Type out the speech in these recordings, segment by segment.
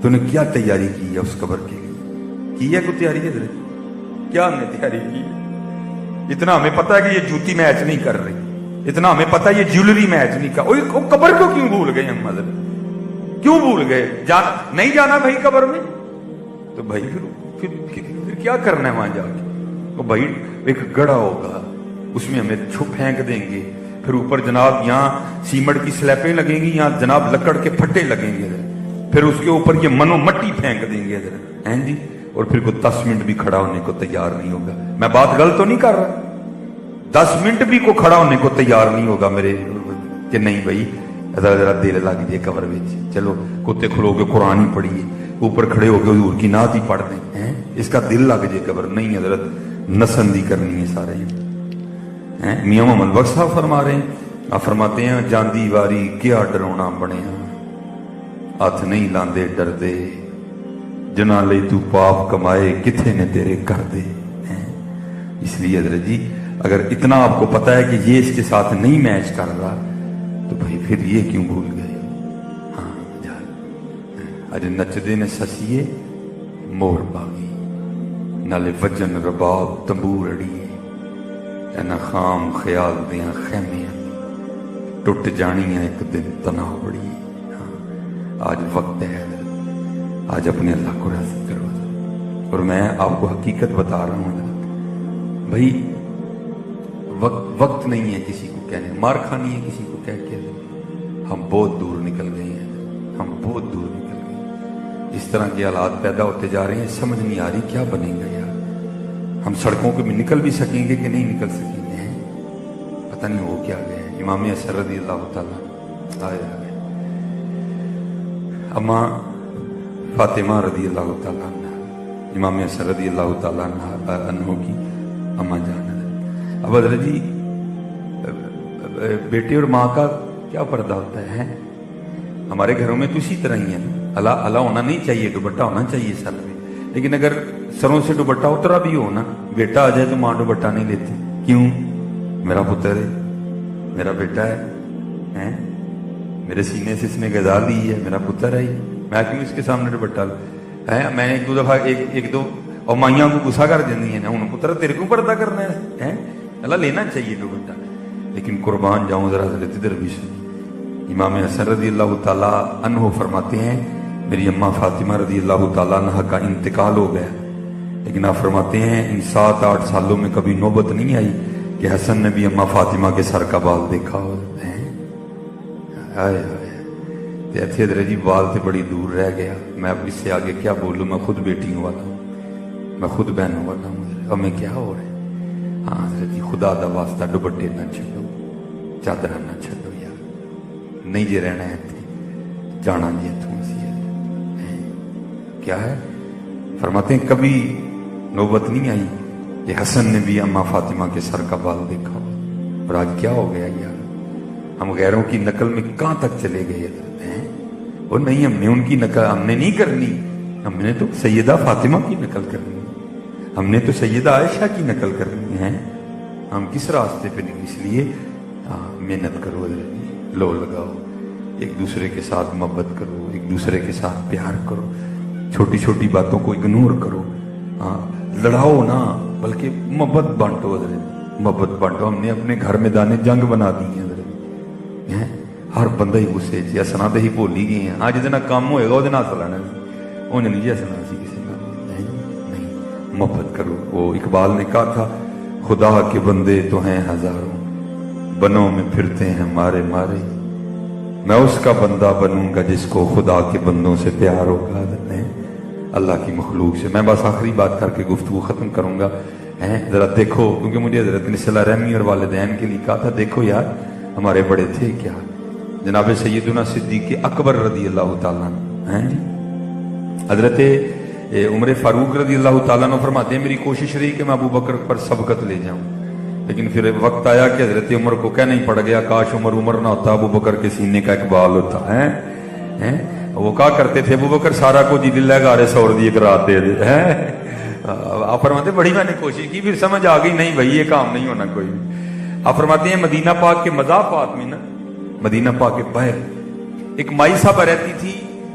تو نے کیا تیاری کی ہے اس قبر کے لیے؟ کی ہے کوئی تیاری ہے؟ کیا ہم نے تیاری کی ہے؟ اتنا ہمیں پتا ہے کہ یہ جوتی میچ نہیں کر رہی، اتنا ہمیں پتا ہے یہ جیولری میچ نہیں کر، قبر کو کیوں بھول گئے ہم؟ حضرت کیوں بھول گئے؟ نہیں جانا بھائی قبر میں تو بھائی پھر کیا کرنا ہے وہاں جا کے؟ تو بھائی ایک گڑھا ہوگا، اس میں ہمیں پھینک دیں گے، پھر اوپر جناب یہاں سیمنٹ کی سلیپیں لگیں گی، یہاں جناب لکڑ کے پھٹے لگیں گے، پھر اس کے اوپر یہ منو مٹی پھینک دیں گے ہیں جی، اور پھر کوئی 10 منٹ بھی کھڑا ہونے کو تیار نہیں ہوگا۔ میں بات غلط تو نہیں کر رہا؟ 10 منٹ بھی کو کھڑا ہونے کو تیار نہیں ہوگا میرے کہ نہیں بھائی ذرا دل لگ جائے قبر میں، چلو کتے کھلو کے قرآن ہی پڑھیے، اوپر کھڑے ہو کے حضور کی نعت ہی پڑھ دیں، اس کا دل لگ جائے قبر۔ نہیں حضرت نسندی کرنی ہے سارے۔ میاں محمد بخش صاحب فرما رہے ہیں، آپ فرماتے ہیں جاندی واری کیا ڈرونا بنیا، ہاتھ نہیں لاندے ڈر دے، جنا لئی تو پاپ کمائے کتھے نے تیرے کر دے۔ اس لیے حضرت جی اگر اتنا آپ کو پتا ہے کہ یہ اس کے ساتھ نہیں میچ کر رہا تو بھائی پھر یہ کیوں بھول گئے؟ ہاں جان اج نچدے نے سسیے مور باغی، نالے وجن رباب تمبور اڑیے، اینا خام خیال دیاں خیمیاں ٹوٹ جانی ہے ایک دن تنہا بڑی۔ آج وقت ہے آج اپنے اللہ کو راضی کرو، اور میں آپ کو حقیقت بتا رہا ہوں بھائی وقت نہیں ہے کسی کو کہنے، مار کھانی ہے کسی کو کہہ کے، ہم بہت دور نکل گئے ہیں، ہم بہت دور نکل گئے ہیں۔ اس طرح کے حالات پیدا ہوتے جا رہے ہیں، سمجھ نہیں آ رہی کیا بنے گا یار۔ ہم سڑکوں پہ نکل بھی سکیں گے کہ نہیں نکل سکیں گے، پتہ نہیں ہو کیا گئے ہیں۔ امام حسن رضی اللہ تعالیٰ آئے اماں فاطمہ رضی اللہ تعالیٰ عنہ، امام حسن رضی اللہ تعالیٰ عنہ کی اماں جان۔ اب حضرت جی بیٹے اور ماں کا کیا پردہ ہوتا ہے؟ ہمارے گھروں میں تو اسی طرح ہی ہے، اللہ ہونا نہیں چاہیے، دوپٹہ ہونا چاہیے سر میں، لیکن اگر سروں سے دوپٹہ اترا بھی ہو نا، بیٹا آ جائے تو ماں دوپٹہ نہیں لیتی۔ کیوں؟ میرا پتر ہے، میرا بیٹا ہے، میرے سینے سے اس نے غذا لی ہے، میرا پتر ہے، میں کیوں اس کے سامنے دوپٹہ ہے؟ میں ایک دو دفعہ ایک دو اور مائیاں کو غصہ کر دینی ہیں، ہوں پتر تیرے کو پردہ کرنا ہے، اللہ لینا چاہیے دوپٹہ۔ لیکن قربان جاؤں ذرا حضرت ادھر بھی سنی، امام حسن رضی اللہ تعالیٰ عنہ فرماتے ہیں میری اماں فاطمہ رضی اللہ تعالیٰ عنہ کا انتقال ہو گیا، لیکن آپ فرماتے ہیں ان 7-8 سالوں میں کبھی نوبت نہیں آئی کہ حسن نے بھی اماں فاطمہ کے سر کا بال دیکھا ہو۔ حضرت جی بال سے بڑی دور رہ گیا، میں اب اس سے آگے کیا بولوں، میں خود بیٹیوں والا ہوں، میں خود بہنوں والا ہوں، ہمیں کیا ہو رہا ہے؟ ہاں حضرت جی خدا دا واسطہ دوپٹے نہ چھڈو، چادر نہ چھڈو یار، نہیں جی رہنا ہے جانا جی اتوں سی کیا ہے؟ فرماتے ہیں کبھی نوبت نہیں آئی کہ حسن نے بھی اماں فاطمہ کے سر کا بال دیکھا ہو، اور آج کیا ہو گیا یار؟ ہم غیروں کی نقل میں کہاں تک چلے گئے ہیں؟ وہ نہیں، ہم نے ان کی نقل ہم نے نہیں کرنی، ہم نے تو سیدہ فاطمہ کی نقل کرنی، ہم نے تو سیدہ عائشہ کی نقل کرنی ہے۔ ہم کس راستے پہ نہیں؟ اس لیے محنت کرو، لو لگاؤ، ایک دوسرے کے ساتھ محبت کرو، ایک دوسرے کے ساتھ پیار کرو، چھوٹی چھوٹی باتوں کو اگنور کرو، لڑاؤ نہ بلکہ محبت بانٹو، حضرت محبت بانٹو۔ ہم نے اپنے گھر میں دانے جنگ بنا دی ہیں حضرت، ہر بندہ ہی غصے چ ہسنا تو ہی بھول ہی گئے ہیں، ہاں جہاں کام ہوئے گا وہ ہس لینا، انہیں نہیں جی ہسنا سی کسی کا، نہیں محبت کرو۔ وہ اقبال نے کہا تھا خدا کے بندے تو ہیں ہزاروں، بنوں میں پھرتے ہیں مارے مارے، میں اس کا بندہ بنوں گا جس کو خدا کے بندوں سے پیار ہوگا۔ اللہ کی مخلوق سے میں بس آخری بات کر کے گفتگو ختم کروں گا، ذرا دیکھو، کیونکہ مجھے حضرت نے صلہ رحمی اور والدین کے لیے کہا تھا، دیکھو یار ہمارے بڑے تھے کیا، جناب سیدنا صدیق اکبر رضی اللہ تعالیٰ عنہ، حضرت عمر فاروق رضی اللہ تعالیٰ عنہ فرماتے ہیں میری کوشش رہی کہ میں ابو بکر پر سبقت لے جاؤں، لیکن پھر وقت آیا کہ حضرت عمر کو کہنا ہی پڑ گیا، کاش عمر نہ ہوتا، ابو بکر کے سینے کا اقبال ہوتا ہے۔ وہ کہا کرتے تھے ابو بکر سارا کو جی دل گارے سور دی ایک رات دے دے، آپ فرماتے ہیں بڑی میں نے کوشش کی، پھر سمجھ آ گئی نہیں بھائی یہ کام نہیں ہونا کوئی۔ آپ فرماتے ہیں مدینہ پاک کے مضافات میں نا، مدینہ پاک کے باہر ایک مائی صاحبہ رہتی تھی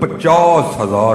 50,000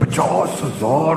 50,000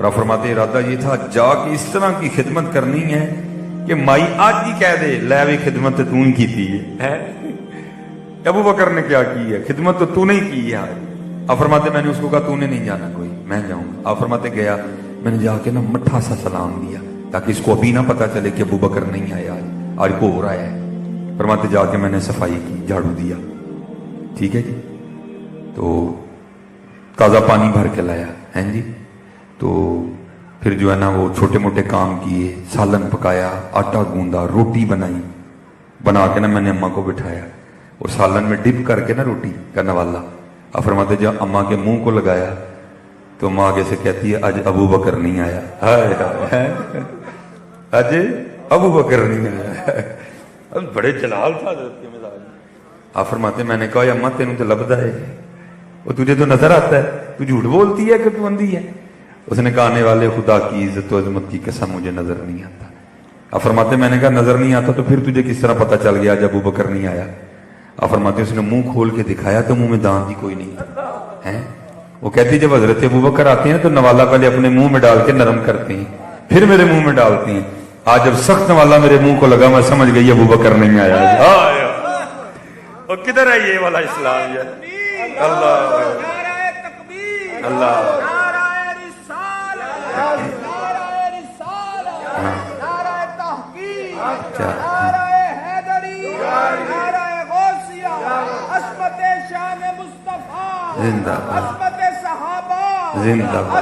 اور آپ فرماتے ارادہ یہ تھا جا کے اس طرح کی خدمت کرنی ہے کہ مائی آج ہی کہہ دے لے بھی خدمت تو ہی کی ہے. ابو بکر نے کیا کی ہے؟ خدمت تو تو نہیں کی ہے آج. آپ فرماتے میں نے اس کو کہا تو نے نہیں جانا کوئی، میں جاؤں گا. آپ فرماتے گیا، میں نے جا کے نا مٹھا سا سلام دیا تاکہ اس کو ابھی نہ پتا چلے کہ ابو بکر نہیں آیا آج کو ہو رہا ہے. فرماتے جا کے میں نے صفائی کی، جھاڑو دیا، ٹھیک ہے جی. تو تازہ پانی بھر کے لایا ہیں جی. تو پھر جو ہے نا وہ چھوٹے موٹے کام کیے، سالن پکایا، آٹا گوندا، روٹی بنائی، بنا کے نا میں نے اماں کو بٹھایا اور سالن میں ڈپ کر کے نا روٹی کا نوالا. آپ فرماتے جب اماں کے منہ کو لگایا تو اماں آگے سے کہتی ہے آج ابو بکر نہیں آیا. آج ابو بکر نہیں آیا. بڑے جلال تھا حضرت کے مزاج. آپ فرماتے میں نے کہا یا اماں تینوں تو لبدا ہے، وہ تجھے تو نظر آتا ہے، تو جھوٹ بولتی ہے کہ تو اندھی ہے. اس نے کہا آنے والے خدا کی عزت و عظمت کی قسم مجھے نظر نہیں آتا. آپ فرماتے میں نے کہا نظر نہیں آتا تو پھر تجھے کس طرح پتا چل گیا آج ابو بکر نہیں آیا؟ آپ فرماتے اس نے منہ کھول کے دکھایا تو منہ میں دانت ہی کوئی نہیں تھا. وہ کہتی جب حضرت ابو بکر آتے ہیں تو نوالا پہلے اپنے منہ میں ڈال کے نرم کرتے ہیں پھر میرے منہ میں ڈالتے ہیں. آج جب سخت نوالا میرے منہ کو لگا میں سمجھ گئی ابو بکر نہیں آیا. اور کدھر ہے یہ والا اسلام؟ اللہ اللہ زندہ زندہ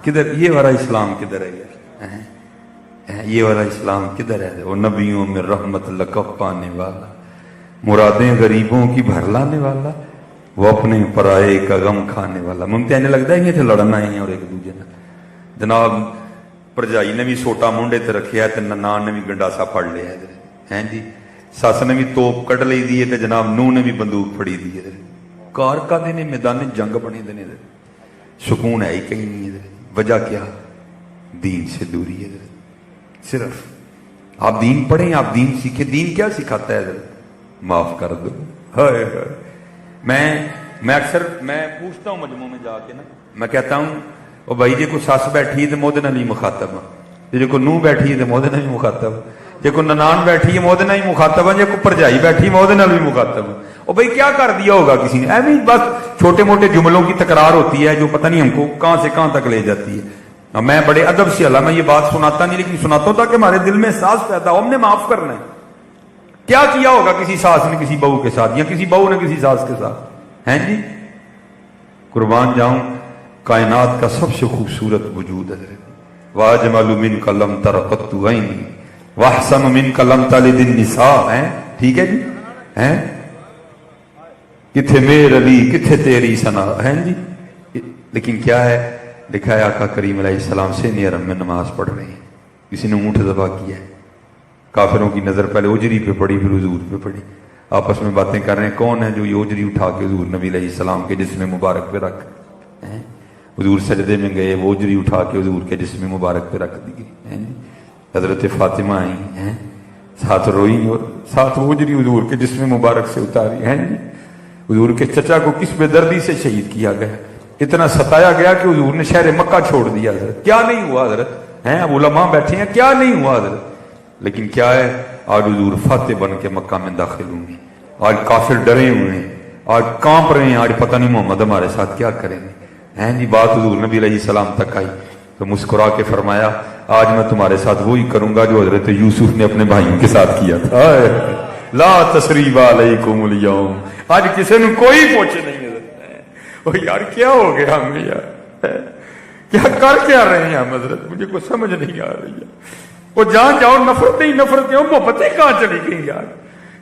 کدھر یہ والا اسلام کدھر ہے یار؟ یہ والا اسلام کدھر ہے؟ وہ نبیوں میں رحمت لقب پانے والا، مرادیں غریبوں کی بھر لانے والا، وہ اپنے پرائے کا غم کھانے والا. ممتع نے لگتا ہے یہ تھے لڑنا ہیں اور ایک دوجے نے. جناب پرجائی نے بھی سوٹا مونڈے تے رکھیا ہے تے ننان نے بھی گنڈاسا پڑ لیا ہے جی. سس نے بھی توپ کٹ لی دی ہے جناب نوح نے بھی بندوق پھڑی دی ہے. کار کا دینے میدان جنگ بنے دینے سکون ہے ہی کہیں نہیں ہے. وجہ کیا؟ دین سے دوری ہے. صرف آپ دین پڑھیں، آپ دین سیکھیں. دین کیا سکھاتا ہے؟ معاف کر دو. میں اکثر میں پوچھتا ہوں مجموعوں میں جا کے نا، میں کہتا ہوں او بھائی جی کو سس بیٹھی ہے تو مودے نال ہی مخاطب ہے، جی کو نوح بیٹھی ہے تو مودے نال ہی مخاطب ہے، جی کو ننان بیٹھی ہے مودے نال ہی مخاطب ہے، جی کو پرجائی بیٹھی ہے مودے نال بھی مخاطب ہے. او بھائی کیا کر دیا ہوگا کسی نے؟ ایویں بس چھوٹے موٹے جملوں کی تکرار ہوتی ہے جو پتہ نہیں ہم کو کہاں سے کہاں تک لے جاتی ہے. میں بڑے ادب سے اللہ میں یہ بات سناتا نہیں لیکن سناتا ہوں تاکہ ہمارے دل میں احساس پیدا ہو ہم نے معاف کرنا ہے. کیا کیا ہوگا کسی ساس نے کسی بہو کے ساتھ یا کسی بہو نے کسی ساس کے ساتھ ہیں جی؟ قربان جاؤں کائنات کا سب سے خوبصورت وجود ہے. واجمل منک لم تر قط عینی واحسن منک لم تلد النساء. ٹھیک ہے جی؟ کتھے میرے علی کتھے تیری ثنا ہے جی. لیکن کیا ہے لکھا ہے آقا کریم علیہ السلام سے نیرم میں نماز پڑھ رہے ہیں، کسی نے اونٹ ذبح کیا ہے، کافروں کی نظر پہلے اجری پہ پڑی پھر حضور پہ پڑی، آپس میں باتیں کر رہے ہیں کون ہے جو یہ اجری اٹھا کے حضور نبی علیہ السلام کے جسم مبارک پہ رکھ. حضور سجدے میں گئے وہ اجری اٹھا کے حضور کے جسم مبارک پہ رکھ دی گئی. حضرت فاطمہ آئی ہیں ساتھ روئی اور ساتھ وہ اجری حضور کے جسم مبارک سے اتاری ہیں. حضور کے چچا کو کس بے دردی سے شہید کیا گیا، اتنا ستایا گیا کہ حضور نے شہر مکہ چھوڑ دیا. حضرت کیا نہیں ہوا حضرت؟ اب علماء بیٹھے ہیں کیا نہیں ہوا حضرت؟ لیکن کیا ہے آج حضور فاتح بن کے مکہ میں داخل ہوں گے. آج کافر ڈرے ہوئے ہیں، آج کانپ رہے ہیں، آج پتہ نہیں محمد ہمارے ساتھ کیا کریں گے. جی بات حضور نبی علیہ السلام تک آئی تو مسکرا کے فرمایا آج میں تمہارے ساتھ وہی کروں گا جو حضرت یوسف نے اپنے بھائیوں کے ساتھ کیا تھا. لا تثریب علیکم اليوم. آج کسی نے کوئی پوچھے نہیں حضرت. یار کیا ہو گیا ہمیں یار؟ کیا کر کیا رہے ہیں ہم حضرت؟ مجھے کوئی سمجھ نہیں آ رہی ہے. وہ جہاں جاؤ نفرتیں ہی نفرتیں، محبتیں کہاں چلی گئی یار؟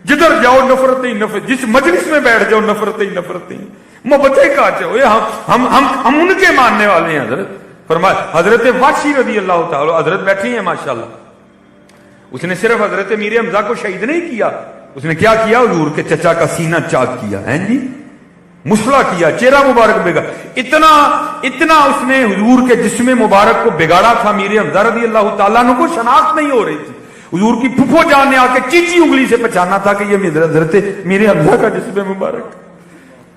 جدھر جاؤ نفرتیں ہی نفرت، جس مجلس میں بیٹھ جاؤ نفرتیں ہی نفرتیں، محبتیں کہاں چاہو. ہم ان کے ماننے والے ہیں حضرت. فرمایا حضرت وحشی رضی اللہ تعالی حضرت بیٹھی ہیں ماشاءاللہ. اس نے صرف حضرت میر حمزہ کو شہید نہیں کیا، اس نے کیا کیا؟ حضور کے چچا کا سینہ چاک کیا ہے جی، مسلح کیا، چہرہ مبارک بگا. اتنا اس نے حضور کے جسم مبارک کو بگاڑا تھا. میر حمزہ رضی اللہ تعالیٰ عنہ کو شناخت نہیں ہو رہی تھی. حضور کی پھپھو جان نے آ کے چیچی انگلی سے پہچانا تھا کہ یہ حضرت میر حمزہ کا جسم مبارک.